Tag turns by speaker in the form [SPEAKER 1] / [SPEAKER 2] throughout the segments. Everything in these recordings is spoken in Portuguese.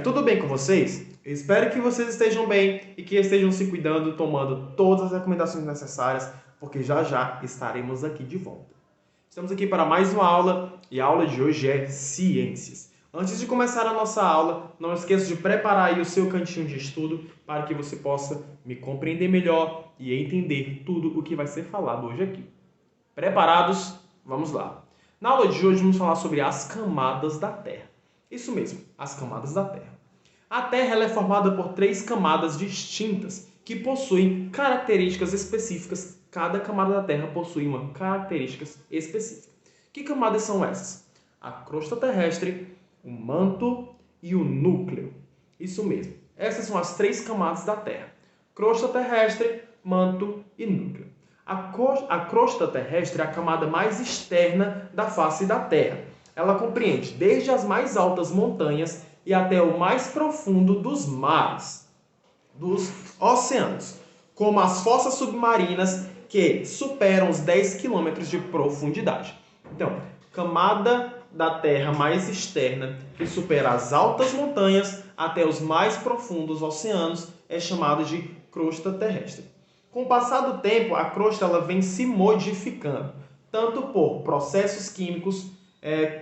[SPEAKER 1] tudo bem com vocês? Eu espero que vocês estejam bem e que estejam se cuidando, tomando todas as recomendações necessárias, porque já já estaremos aqui de volta. Estamos aqui para mais uma aula e a aula de hoje é Ciências. Antes de começar a nossa aula, não esqueça de preparar aí o seu cantinho de estudo para que você possa me compreender melhor e entender tudo o que vai ser falado hoje aqui. Preparados? Vamos lá. Na aula de hoje vamos falar sobre as camadas da Terra. Isso mesmo, as camadas da Terra. A Terra ela é formada por 3 camadas distintas que possuem características específicas. Cada camada da Terra possui uma característica específica. Que camadas são essas? A crosta terrestre, o manto e o núcleo. Isso mesmo. Essas são as 3 camadas da Terra. Crosta terrestre, manto e núcleo. A crosta terrestre é a camada mais externa da face da Terra. Ela compreende desde as mais altas montanhas e até o mais profundo dos mares, dos oceanos, como as fossas submarinas que superam os 10 quilômetros de profundidade. Então, camada da Terra mais externa que supera as altas montanhas até os mais profundos oceanos é chamada de crosta terrestre. Com o passar do tempo, a crosta ela vem se modificando, tanto por processos químicos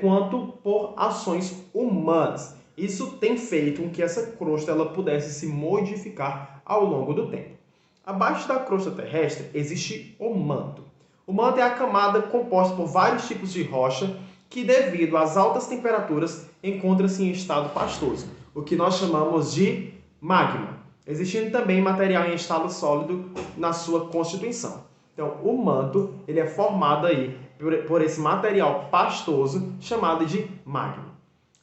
[SPEAKER 1] quanto por ações humanas. Isso tem feito com que essa crosta ela pudesse se modificar ao longo do tempo. Abaixo da crosta terrestre existe o manto. O manto é a camada composta por vários tipos de rocha que, devido às altas temperaturas, encontra-se em estado pastoso, o que nós chamamos de magma, existindo também material em estado sólido na sua constituição. Então, o manto ele é formado aí por esse material pastoso chamado de magma.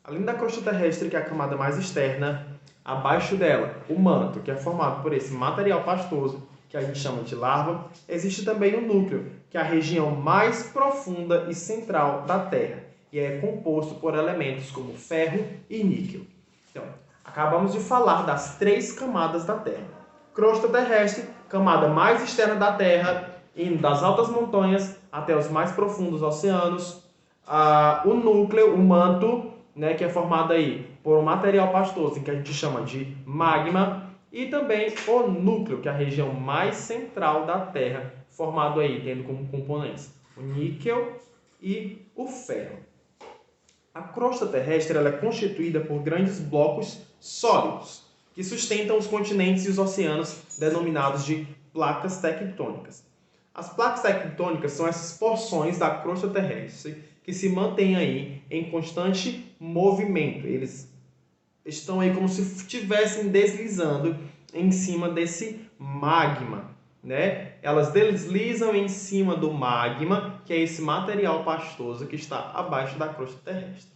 [SPEAKER 1] Além da crosta terrestre, que é a camada mais externa, abaixo dela, o manto, que é formado por esse material pastoso, que a gente chama de larva, existe também o núcleo, que é a região mais profunda e central da Terra, e é composto por elementos como ferro e níquel. Então, acabamos de falar das 3 camadas da Terra. Crosta terrestre, camada mais externa da Terra, indo das altas montanhas até os mais profundos oceanos. O núcleo, o manto, que é formado aí por um material pastoso, que a gente chama de magma, e também o núcleo, que é a região mais central da Terra, formado aí, tendo como componentes o níquel e o ferro. A crosta terrestre ela é constituída por grandes blocos sólidos, que sustentam os continentes e os oceanos, denominados de placas tectônicas. As placas tectônicas são essas porções da crosta terrestre que se mantêm aí em constante movimento. Eles estão aí como se estivessem deslizando em cima desse magma, Elas deslizam em cima do magma, que é esse material pastoso que está abaixo da crosta terrestre.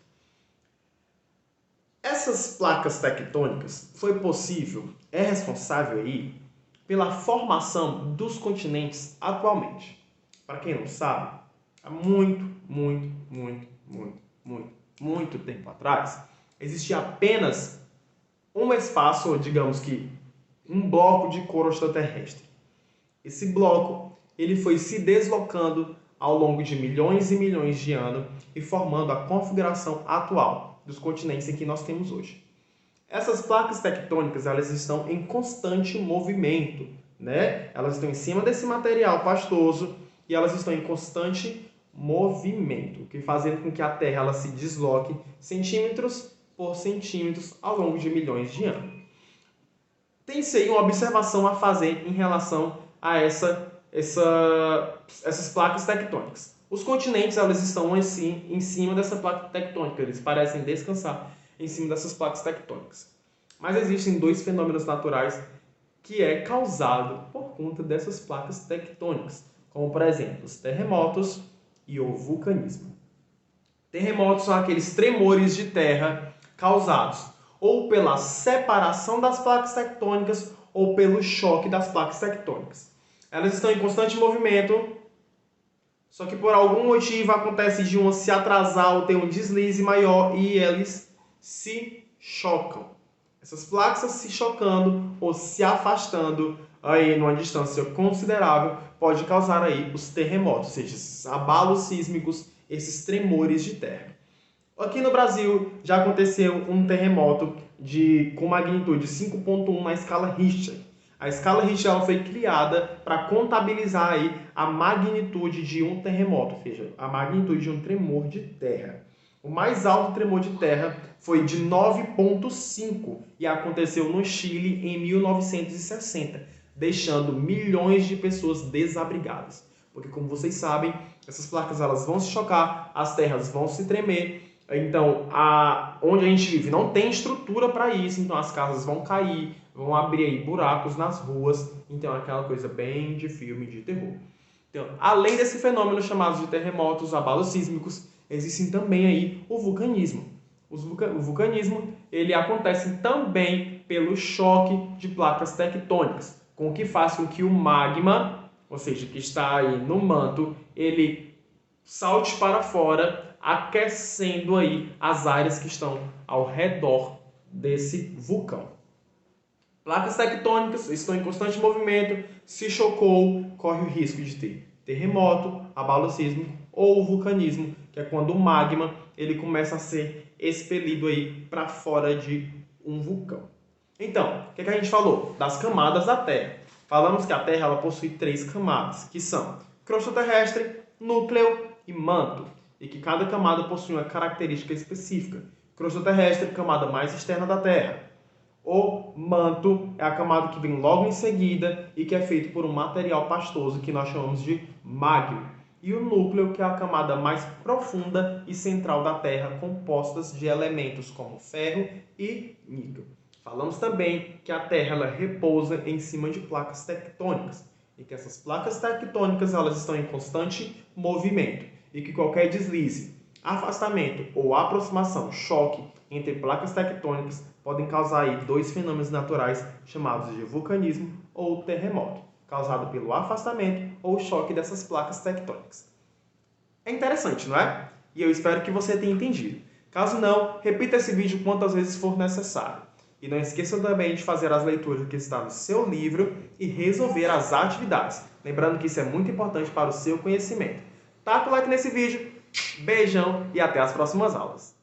[SPEAKER 1] Essas placas tectônicas é responsável aí pela formação dos continentes atualmente. Para quem não sabe, há muito tempo atrás, existia apenas um espaço, ou digamos que um bloco de crosta terrestre. Esse bloco ele foi se deslocando ao longo de milhões e milhões de anos e formando a configuração atual dos continentes em que nós temos hoje. Essas placas tectônicas elas estão em constante movimento, Elas estão em cima desse material pastoso e elas estão em constante movimento, que fazendo com que a Terra ela se desloque centímetros por centímetros ao longo de milhões de anos. Tem-se aí uma observação a fazer em relação a essas placas tectônicas. Os continentes elas estão assim, em cima dessa placa tectônica, eles parecem descansar em cima dessas placas tectônicas. Mas existem 2 fenômenos naturais que é causado por conta dessas placas tectônicas, como por exemplo os terremotos e o vulcanismo. Terremotos são aqueles tremores de terra causados ou pela separação das placas tectônicas ou pelo choque das placas tectônicas. Elas estão em constante movimento, só que por algum motivo acontece de uma se atrasar ou ter um deslize maior e eles se chocam. Essas placas se chocando ou se afastando aí numa distância considerável pode causar aí os terremotos, ou seja, esses abalos sísmicos, esses tremores de terra. Aqui no Brasil já aconteceu um terremoto com magnitude 5,1 na escala Richter. A escala Richter ela foi criada para contabilizar aí a magnitude de um terremoto, ou seja, a magnitude de um tremor de terra. O mais alto tremor de terra foi de 9,5 e aconteceu no Chile em 1960, deixando milhões de pessoas desabrigadas. Porque, como vocês sabem, essas placas elas vão se chocar, as terras vão se tremer. Então, onde a gente vive não tem estrutura para isso, então as casas vão cair, vão abrir aí buracos nas ruas. Então, é aquela coisa bem de filme de terror. Então, além desse fenômeno chamado de terremotos, abalos sísmicos, existem também aí o vulcanismo. O vulcanismo ele acontece também pelo choque de placas tectônicas, com o que faz com que o magma, ou seja, que está aí no manto, ele salte para fora, aquecendo aí as áreas que estão ao redor desse vulcão. Placas tectônicas estão em constante movimento, se chocou, corre o risco de ter terremoto, abalo sísmico ou vulcanismo, que é quando o magma ele começa a ser expelido aí para fora de um vulcão. Então, o que a gente falou? Das camadas da Terra. Falamos que a Terra ela possui 3 camadas, que são crosta terrestre, núcleo e manto, e que cada camada possui uma característica específica. Crosta terrestre, camada mais externa da Terra. O manto é a camada que vem logo em seguida e que é feito por um material pastoso que nós chamamos de magma. E o núcleo, que é a camada mais profunda e central da Terra, compostas de elementos como ferro e níquel. Falamos também que a Terra ela repousa em cima de placas tectônicas e que essas placas tectônicas elas estão em constante movimento e que qualquer deslize, afastamento ou aproximação, choque entre placas tectônicas podem causar aí 2 fenômenos naturais chamados de vulcanismo ou terremoto, causado pelo afastamento ou choque dessas placas tectônicas. É interessante, não é? E eu espero que você tenha entendido. Caso não, repita esse vídeo quantas vezes for necessário. E não esqueça também de fazer as leituras que está no seu livro e resolver as atividades. Lembrando que isso é muito importante para o seu conhecimento. Taca o like nesse vídeo, beijão e até as próximas aulas.